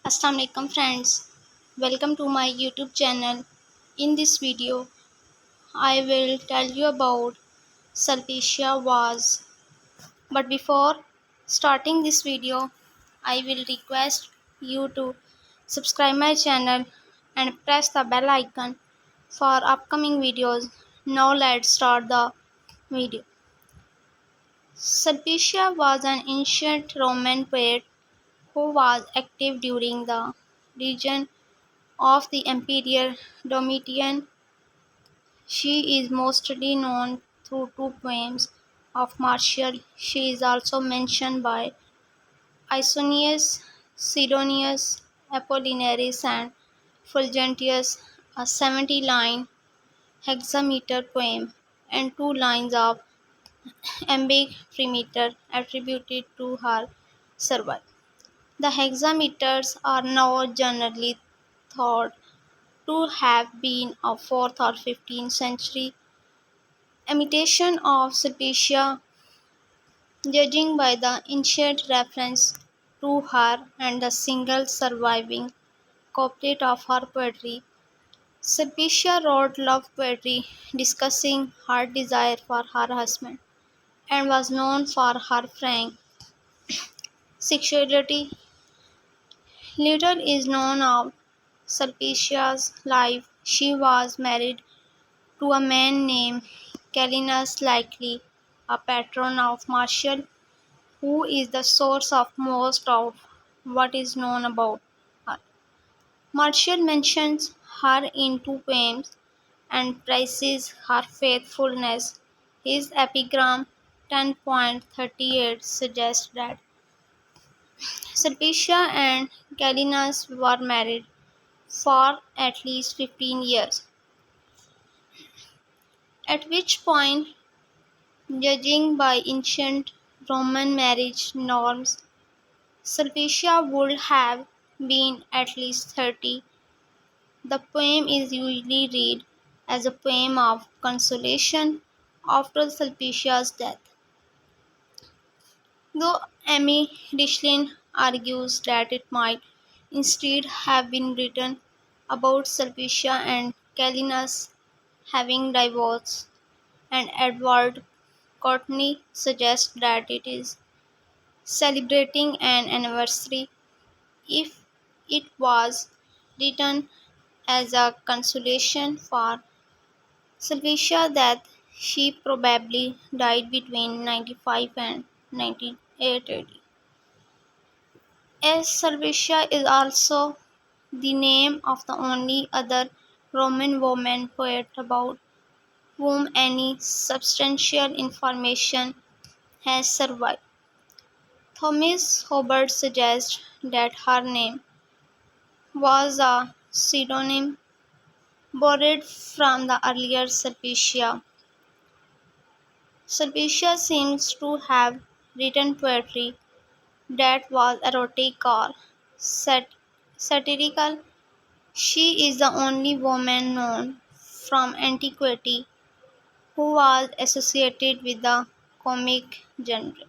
Assalamualaikum friends, welcome to my YouTube channel. In this video, I will tell you about Sulpicia was. But before starting this video, I will request you to subscribe my channel and press the bell icon for upcoming videos. Now let's start the video. Sulpicia was an ancient Roman poet who was active during the region of the Emperor Domitian. She is mostly known through two poems of Martial. She is also mentioned by Isonius, Sidonius, Apollinaris, and Fulgentius, a 70-line hexameter poem, and two lines of iambic meter attributed to her survive. The hexameters are now generally thought to have been a 4th or 15th century imitation of Sulpicia, judging by the ancient reference to her and the single surviving couplet of her poetry. Sulpicia wrote love poetry discussing her desire for her husband and was known for her frank sexuality. Little is known of Sulpicia's life. She was married to a man named Calinus, likely a patron of Martial, who is the source of most of what is known about her. Martial mentions her in two poems and praises her faithfulness. His epigram 10.38 suggests that Sulpicia and Calinus were married for at least 15 years, at which point, judging by ancient Roman marriage norms, Sulpicia would have been at least 30. The poem is usually read as a poem of consolation after Sulpicia's death, though Amy Rishlin argues that it might instead have been written about Sulpicia and Calinus having divorced, and Edward Courtney suggests that it is celebrating an anniversary. If it was written as a consolation for Sulpicia that she probably died between 95 and 98 AD. As Sulpicia is also the name of the only other Roman woman poet about whom any substantial information has survived. Thomas Hubbard suggests that her name was a pseudonym borrowed from the earlier Sulpicia. Sulpicia seems to have written poetry that was erotic or satirical. She is the only woman known from antiquity who was associated with the comic genre.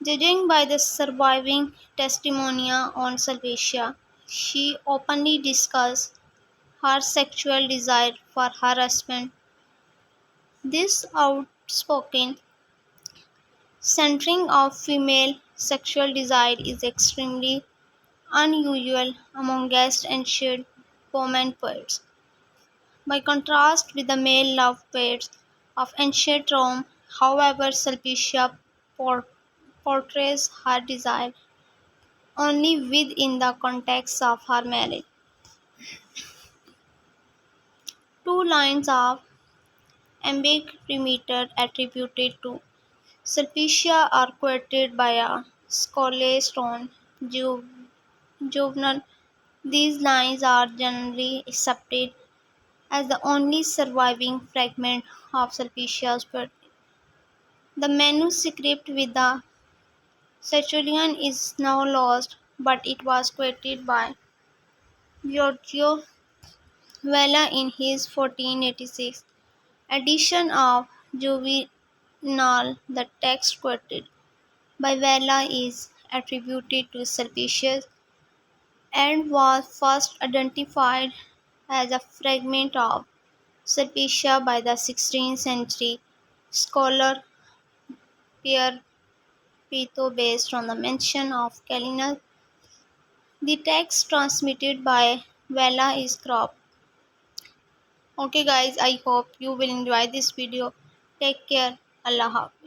Judging by the surviving testimonia on Sulpicia, she openly discussed her sexual desire for her husband. This outspoken centering of female sexual desire is extremely unusual amongst ancient women poets. By contrast with the male love poets of ancient Rome, however, Sulpicia por- portrays her desire only within the context of her marriage. Two lines of iambic meter attributed to Sulpicia are quoted by a scholarist on Juvenal. These lines are generally accepted as the only surviving fragment of Sulpicia's poetry. The manuscript with the Sicilian is now lost, but it was quoted by Giorgio Valla in his 1486 edition of Juvenal. The text quoted by Valla is attributed to Sulpicius. and was first identified as a fragment of Sulpicia by the 16th century scholar Pierre Pito based on the mention of Calinus. The text transmitted by Vela is cropped. Okay guys, I hope you will enjoy this video. Take care. Allah Hafiz.